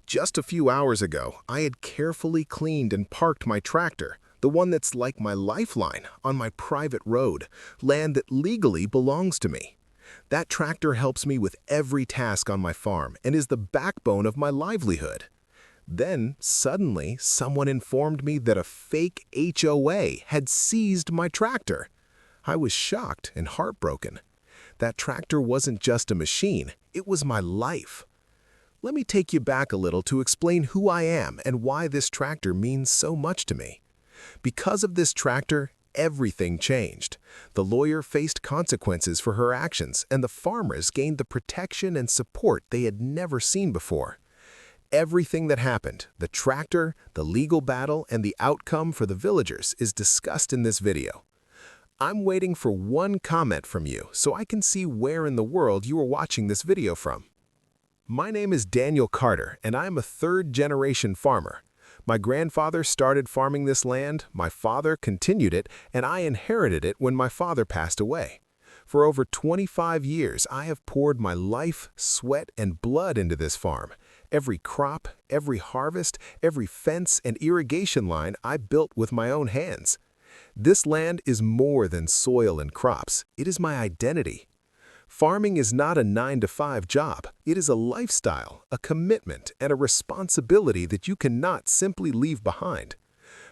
Just a few hours ago, I had carefully cleaned and parked my tractor, the one that's like my lifeline, on my private road, land that legally belongs to me. That tractor helps me with every task on my farm and is the backbone of my livelihood. Then, suddenly, someone informed me that a fake HOA had seized my tractor. I was shocked and heartbroken. That tractor wasn't just a machine, it was my life. Let me take you back a little to explain who I am and why this tractor means so much to me. Because of this tractor, everything changed. The lawyer faced consequences for her actions, and the farmers gained the protection and support they had never seen before. Everything that happened, the tractor, the legal battle, and the outcome for the villagers is discussed in this video. I'm waiting for one comment from you so I can see where in the world you are watching this video from. My name is Daniel Carter, and I'm a third-generation farmer. My grandfather started farming this land, my father continued it, and I inherited it when my father passed away. For over 25 years, I have poured my life, sweat, and blood into this farm. Every crop, every harvest, every fence and irrigation line I built with my own hands. This land is more than soil and crops. It is my identity. Farming is not a 9-to-5 job. It is a lifestyle, a commitment, and a responsibility that you cannot simply leave behind.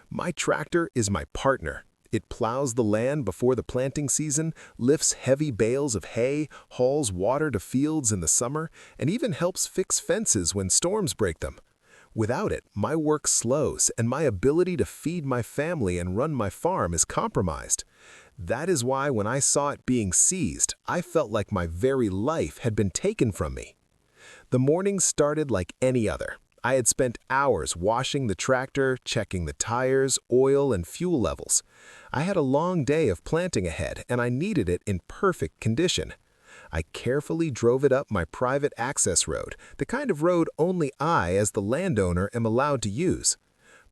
My tractor is my partner. It plows the land before the planting season, lifts heavy bales of hay, hauls water to fields in the summer, and even helps fix fences when storms break them. Without it, my work slows, and my ability to feed my family and run my farm is compromised. That is why when I saw it being seized, I felt like my very life had been taken from me. The morning started like any other. I had spent hours washing the tractor, checking the tires, oil, and fuel levels. I had a long day of planting ahead, and I needed it in perfect condition. I carefully drove it up my private access road, the kind of road only I, as the landowner, am allowed to use.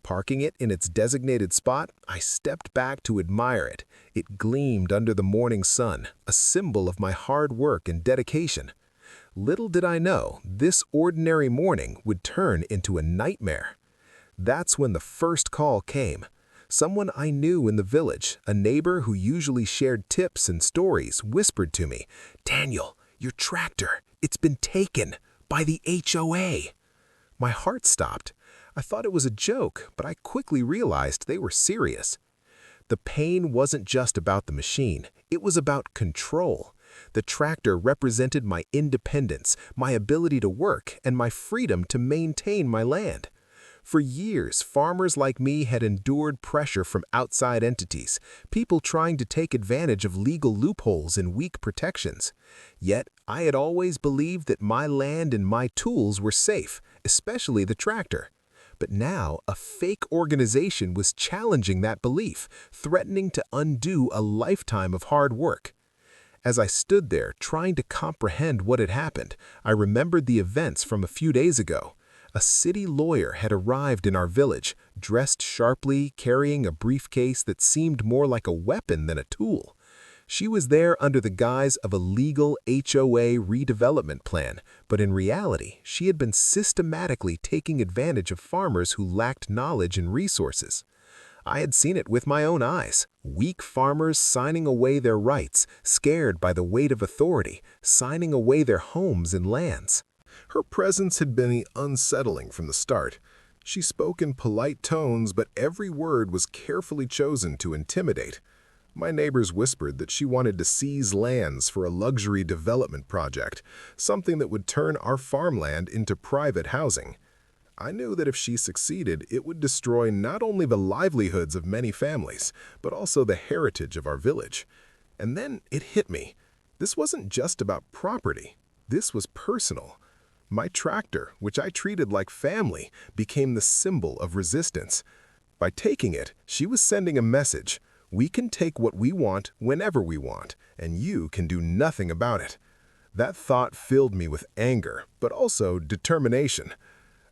Parking it in its designated spot, I stepped back to admire it. It gleamed under the morning sun, a symbol of my hard work and dedication. Little did I know, this ordinary morning would turn into a nightmare. That's when the first call came. Someone I knew in the village, a neighbor who usually shared tips and stories, whispered to me, "Daniel, your tractor, it's been taken by the HOA." My heart stopped. I thought it was a joke, but I quickly realized they were serious. The pain wasn't just about the machine, it was about control. The tractor represented my independence, my ability to work, and my freedom to maintain my land. For years, farmers like me had endured pressure from outside entities, people trying to take advantage of legal loopholes and weak protections. Yet, I had always believed that my land and my tools were safe, especially the tractor. But now, a fake organization was challenging that belief, threatening to undo a lifetime of hard work. As I stood there trying to comprehend what had happened, I remembered the events from a few days ago. A city lawyer had arrived in our village, dressed sharply, carrying a briefcase that seemed more like a weapon than a tool. She was there under the guise of a legal HOA redevelopment plan, but in reality, she had been systematically taking advantage of farmers who lacked knowledge and resources. I had seen it with my own eyes, weak farmers signing away their rights, scared by the weight of authority, signing away their homes and lands. Her presence had been unsettling from the start. She spoke in polite tones, but every word was carefully chosen to intimidate. My neighbors whispered that she wanted to seize lands for a luxury development project, something that would turn our farmland into private housing. I knew that if she succeeded, it would destroy not only the livelihoods of many families, but also the heritage of our village. And then it hit me. This wasn't just about property. This was personal. My tractor, which I treated like family, became the symbol of resistance. By taking it, she was sending a message. We can take what we want whenever we want, and you can do nothing about it. That thought filled me with anger, but also determination.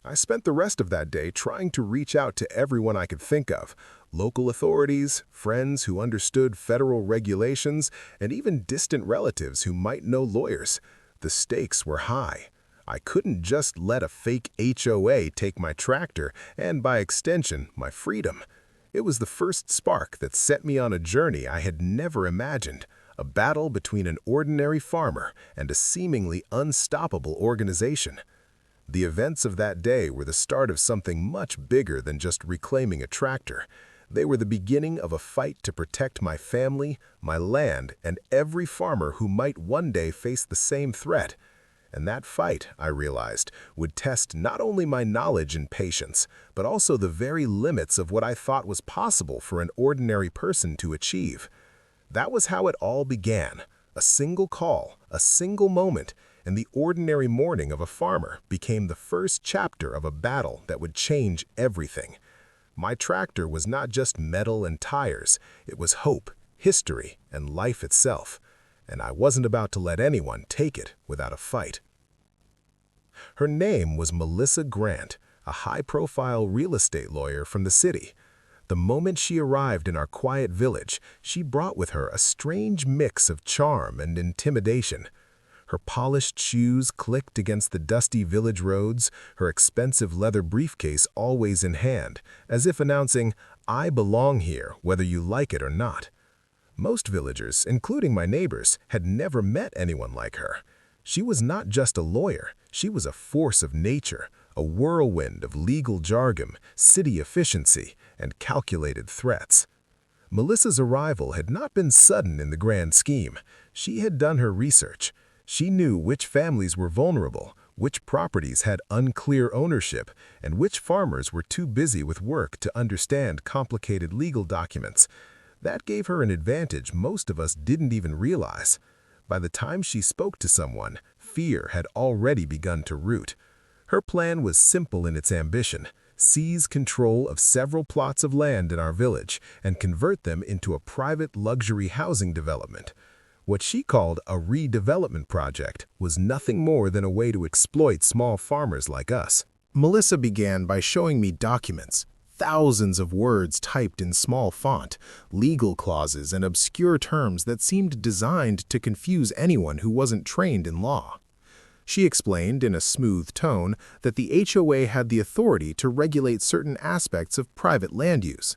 I spent the rest of that day trying to reach out to everyone I could think of, local authorities, friends who understood federal regulations, and even distant relatives who might know lawyers. The stakes were high. I couldn't just let a fake HOA take my tractor and, by extension, my freedom. It was the first spark that set me on a journey I had never imagined, a battle between an ordinary farmer and a seemingly unstoppable organization. The events of that day were the start of something much bigger than just reclaiming a tractor. They were the beginning of a fight to protect my family, my land, and every farmer who might one day face the same threat. And that fight, I realized, would test not only my knowledge and patience, but also the very limits of what I thought was possible for an ordinary person to achieve. That was how it all began. A single call, a single moment, and the ordinary morning of a farmer became the first chapter of a battle that would change everything. My tractor was not just metal and tires, it was hope, history, and life itself. And I wasn't about to let anyone take it without a fight. Her name was Melissa Grant, a high-profile real estate lawyer from the city. The moment she arrived in our quiet village, she brought with her a strange mix of charm and intimidation. Her polished shoes clicked against the dusty village roads, her expensive leather briefcase always in hand, as if announcing, "I belong here, whether you like it or not." Most villagers, including my neighbors, had never met anyone like her. She was not just a lawyer, she was a force of nature, a whirlwind of legal jargon, city efficiency, and calculated threats. Melissa's arrival had not been sudden in the grand scheme. She had done her research. She knew which families were vulnerable, which properties had unclear ownership, and which farmers were too busy with work to understand complicated legal documents. That gave her an advantage most of us didn't even realize. By the time she spoke to someone, fear had already begun to root. Her plan was simple in its ambition: seize control of several plots of land in our village and convert them into a private luxury housing development. What she called a redevelopment project was nothing more than a way to exploit small farmers like us. Melissa began by showing me documents, thousands of words typed in small font, legal clauses and obscure terms that seemed designed to confuse anyone who wasn't trained in law. She explained in a smooth tone that the HOA had the authority to regulate certain aspects of private land use.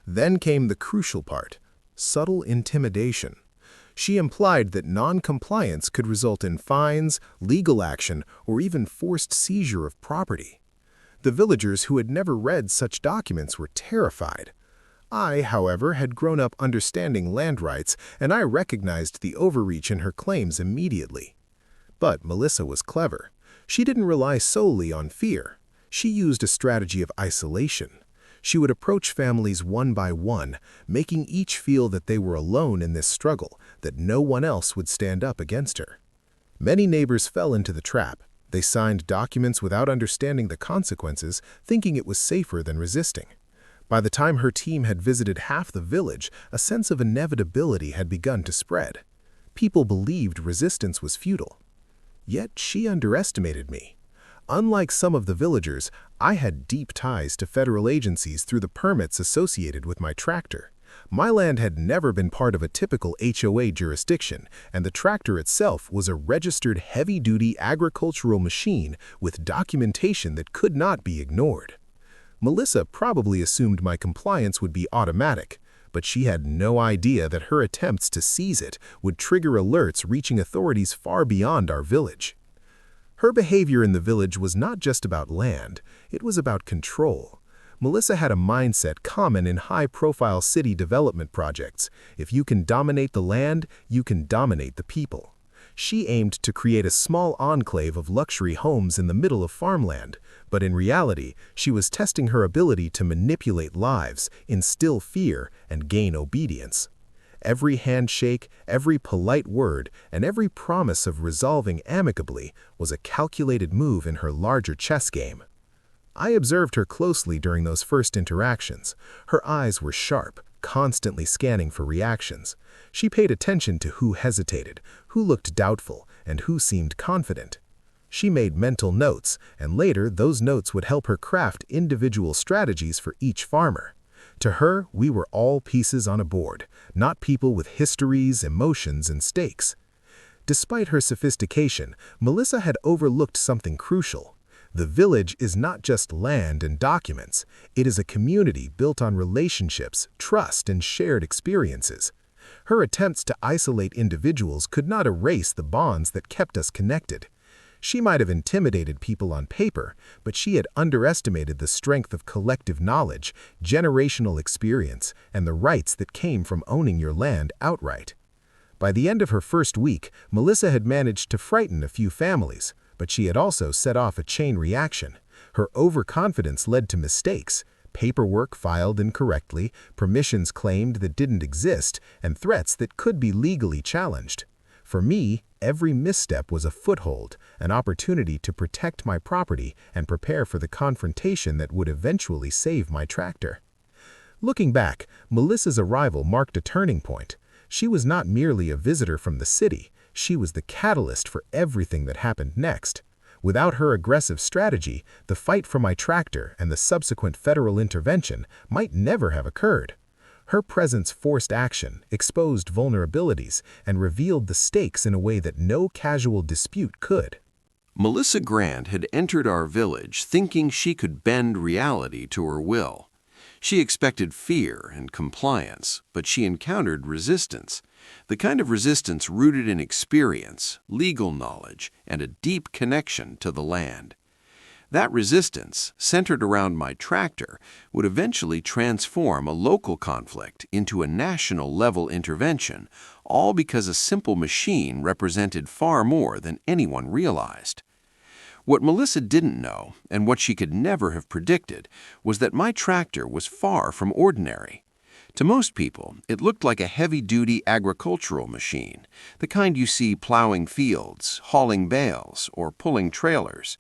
Then came the crucial part: subtle intimidation. She implied that non-compliance could result in fines, legal action, or even forced seizure of property. The villagers who had never read such documents were terrified. I, however, had grown up understanding land rights, and I recognized the overreach in her claims immediately. But Melissa was clever. She didn't rely solely on fear. She used a strategy of isolation. She would approach families one by one, making each feel that they were alone in this struggle, that no one else would stand up against her. Many neighbors fell into the trap. They signed documents without understanding the consequences, thinking it was safer than resisting. By the time her team had visited half the village, a sense of inevitability had begun to spread. People believed resistance was futile. Yet she underestimated me. Unlike some of the villagers, I had deep ties to federal agencies through the permits associated with my tractor. My land had never been part of a typical HOA jurisdiction, and the tractor itself was a registered heavy-duty agricultural machine with documentation that could not be ignored. Melissa probably assumed my compliance would be automatic, but she had no idea that her attempts to seize it would trigger alerts reaching authorities far beyond our village. Her behavior in the village was not just about land, it was about control. Melissa had a mindset common in high-profile city development projects. If you can dominate the land, you can dominate the people. She aimed to create a small enclave of luxury homes in the middle of farmland, but in reality, she was testing her ability to manipulate lives, instill fear, and gain obedience. Every handshake, every polite word, and every promise of resolving amicably was a calculated move in her larger chess game. I observed her closely during those first interactions. Her eyes were sharp, constantly scanning for reactions. She paid attention to who hesitated, who looked doubtful, and who seemed confident. She made mental notes, and later those notes would help her craft individual strategies for each farmer. To her, we were all pieces on a board, not people with histories, emotions, and stakes. Despite her sophistication, Melissa had overlooked something crucial. The village is not just land and documents, it is a community built on relationships, trust, and shared experiences. Her attempts to isolate individuals could not erase the bonds that kept us connected. She might have intimidated people on paper, but she had underestimated the strength of collective knowledge, generational experience, and the rights that came from owning your land outright. By the end of her first week, Melissa had managed to frighten a few families, but she had also set off a chain reaction. Her overconfidence led to mistakes, paperwork filed incorrectly, permissions claimed that didn't exist, and threats that could be legally challenged. For me, every misstep was a foothold, an opportunity to protect my property and prepare for the confrontation that would eventually save my tractor. Looking back, Melissa's arrival marked a turning point. She was not merely a visitor from the city, she was the catalyst for everything that happened next. Without her aggressive strategy, the fight for my tractor and the subsequent federal intervention might never have occurred. Her presence forced action, exposed vulnerabilities, and revealed the stakes in a way that no casual dispute could. Melissa Grant had entered our village thinking she could bend reality to her will. She expected fear and compliance, but she encountered resistance. The kind of resistance rooted in experience, legal knowledge, and a deep connection to the land. That resistance, centered around my tractor, would eventually transform a local conflict into a national-level intervention, all because a simple machine represented far more than anyone realized. What Melissa didn't know, and what she could never have predicted, was that my tractor was far from ordinary. To most people, it looked like a heavy-duty agricultural machine, the kind you see plowing fields, hauling bales, or pulling trailers.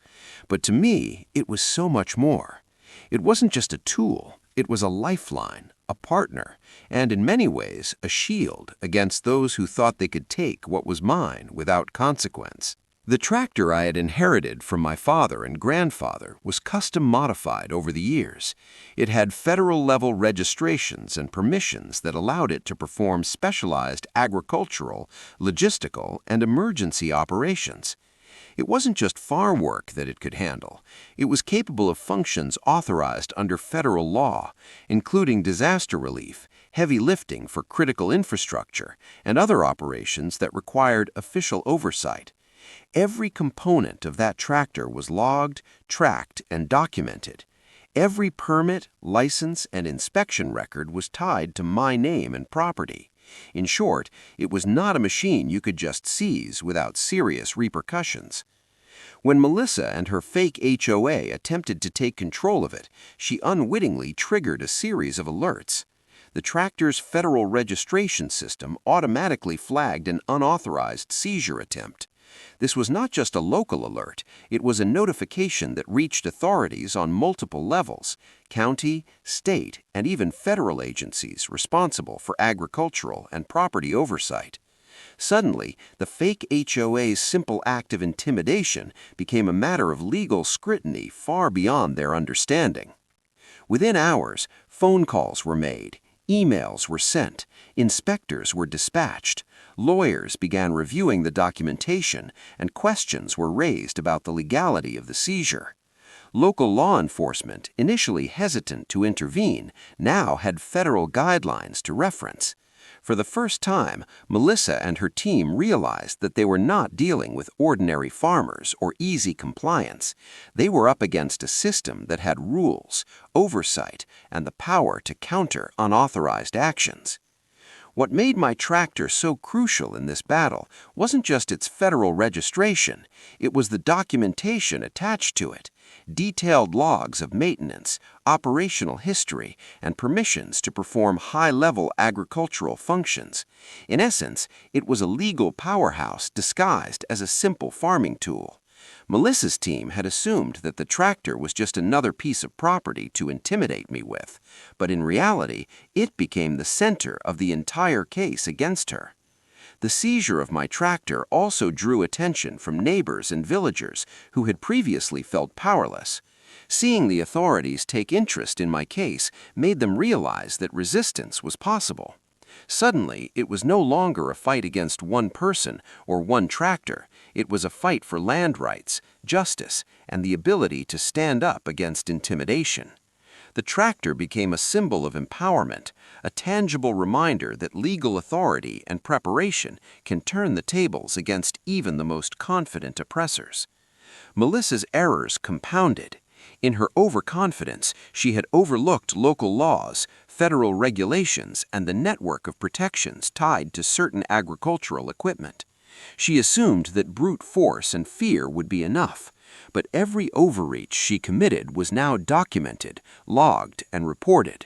But to me, it was so much more. It wasn't just a tool, it was a lifeline, a partner, and in many ways, a shield against those who thought they could take what was mine without consequence. The tractor I had inherited from my father and grandfather was custom modified over the years. It had federal-level registrations and permissions that allowed it to perform specialized agricultural, logistical, and emergency operations. It wasn't just farm work that it could handle. It was capable of functions authorized under federal law, including disaster relief, heavy lifting for critical infrastructure, and other operations that required official oversight. Every component of that tractor was logged, tracked, and documented. Every permit, license, and inspection record was tied to my name and property. In short, it was not a machine you could just seize without serious repercussions. When Melissa and her fake HOA attempted to take control of it, she unwittingly triggered a series of alerts. The tractor's federal registration system automatically flagged an unauthorized seizure attempt. This was not just a local alert, it was a notification that reached authorities on multiple levels, county, state, and even federal agencies responsible for agricultural and property oversight. Suddenly, the fake HOA's simple act of intimidation became a matter of legal scrutiny far beyond their understanding. Within hours, phone calls were made, emails were sent, inspectors were dispatched, lawyers began reviewing the documentation, and questions were raised about the legality of the seizure. Local law enforcement, initially hesitant to intervene, now had federal guidelines to reference. For the first time, Melissa and her team realized that they were not dealing with ordinary farmers or easy compliance. They were up against a system that had rules, oversight, and the power to counter unauthorized actions. What made my tractor so crucial in this battle wasn't just its federal registration, it was the documentation attached to it, detailed logs of maintenance, operational history, and permissions to perform high-level agricultural functions. In essence, it was a legal powerhouse disguised as a simple farming tool. Melissa's team had assumed that the tractor was just another piece of property to intimidate me with, but in reality, it became the center of the entire case against her. The seizure of my tractor also drew attention from neighbors and villagers who had previously felt powerless. Seeing the authorities take interest in my case made them realize that resistance was possible. Suddenly, it was no longer a fight against one person or one tractor. It was a fight for land rights, justice, and the ability to stand up against intimidation. The tractor became a symbol of empowerment, a tangible reminder that legal authority and preparation can turn the tables against even the most confident oppressors. Melissa's errors compounded. In her overconfidence, she had overlooked local laws, federal regulations, and the network of protections tied to certain agricultural equipment. She assumed that brute force and fear would be enough, but every overreach she committed was now documented, logged, and reported.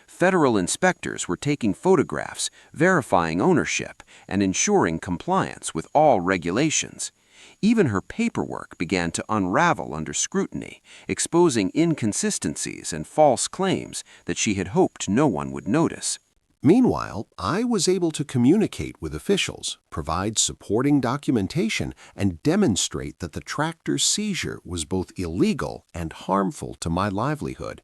Federal inspectors were taking photographs, verifying ownership, and ensuring compliance with all regulations. Even her paperwork began to unravel under scrutiny, exposing inconsistencies and false claims that she had hoped no one would notice. Meanwhile, I was able to communicate with officials, provide supporting documentation, and demonstrate that the tractor's seizure was both illegal and harmful to my livelihood.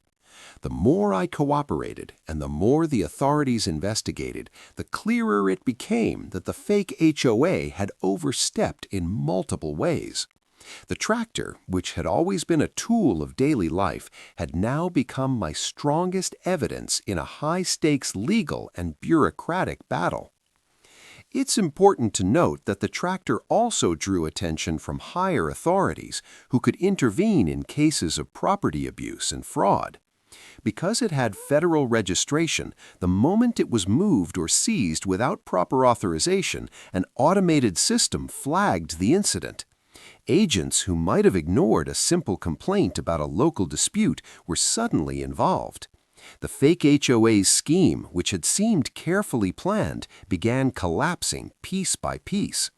The more I cooperated and the more the authorities investigated, the clearer it became that the fake HOA had overstepped in multiple ways. The tractor, which had always been a tool of daily life, had now become my strongest evidence in a high-stakes legal and bureaucratic battle. It's important to note that the tractor also drew attention from higher authorities who could intervene in cases of property abuse and fraud. Because it had federal registration, the moment it was moved or seized without proper authorization, an automated system flagged the incident. Agents who might have ignored a simple complaint about a local dispute were suddenly involved. The fake HOA's scheme, which had seemed carefully planned, began collapsing piece by piece.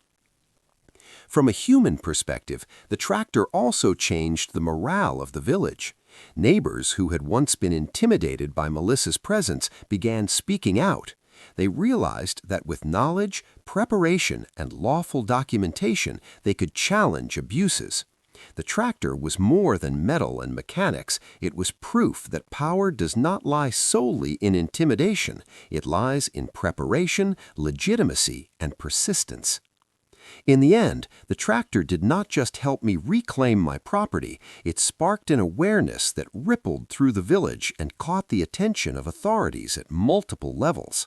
From a human perspective, the tractor also changed the morale of the village. Neighbors who had once been intimidated by Melissa's presence began speaking out. They realized that with knowledge, preparation, and lawful documentation, they could challenge abuses. The tractor was more than metal and mechanics. It was proof that power does not lie solely in intimidation. It lies in preparation, legitimacy, and persistence. In the end, the tractor did not just help me reclaim my property, it sparked an awareness that rippled through the village and caught the attention of authorities at multiple levels.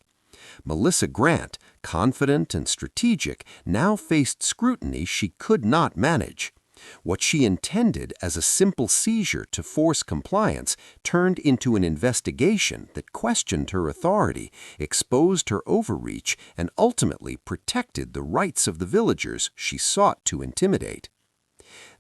Melissa Grant, confident and strategic, now faced scrutiny she could not manage. What she intended as a simple seizure to force compliance turned into an investigation that questioned her authority, exposed her overreach, and ultimately protected the rights of the villagers she sought to intimidate.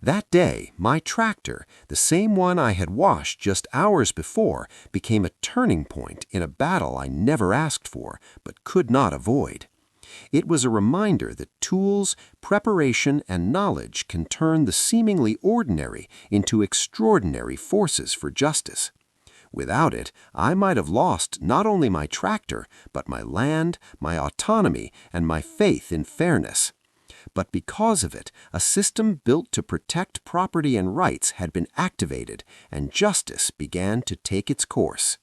That day, my tractor, the same one I had washed just hours before, became a turning point in a battle I never asked for but could not avoid. It was a reminder that tools, preparation, and knowledge can turn the seemingly ordinary into extraordinary forces for justice. Without it, I might have lost not only my tractor, but my land, my autonomy, and my faith in fairness. But because of it, a system built to protect property and rights had been activated, and justice began to take its course.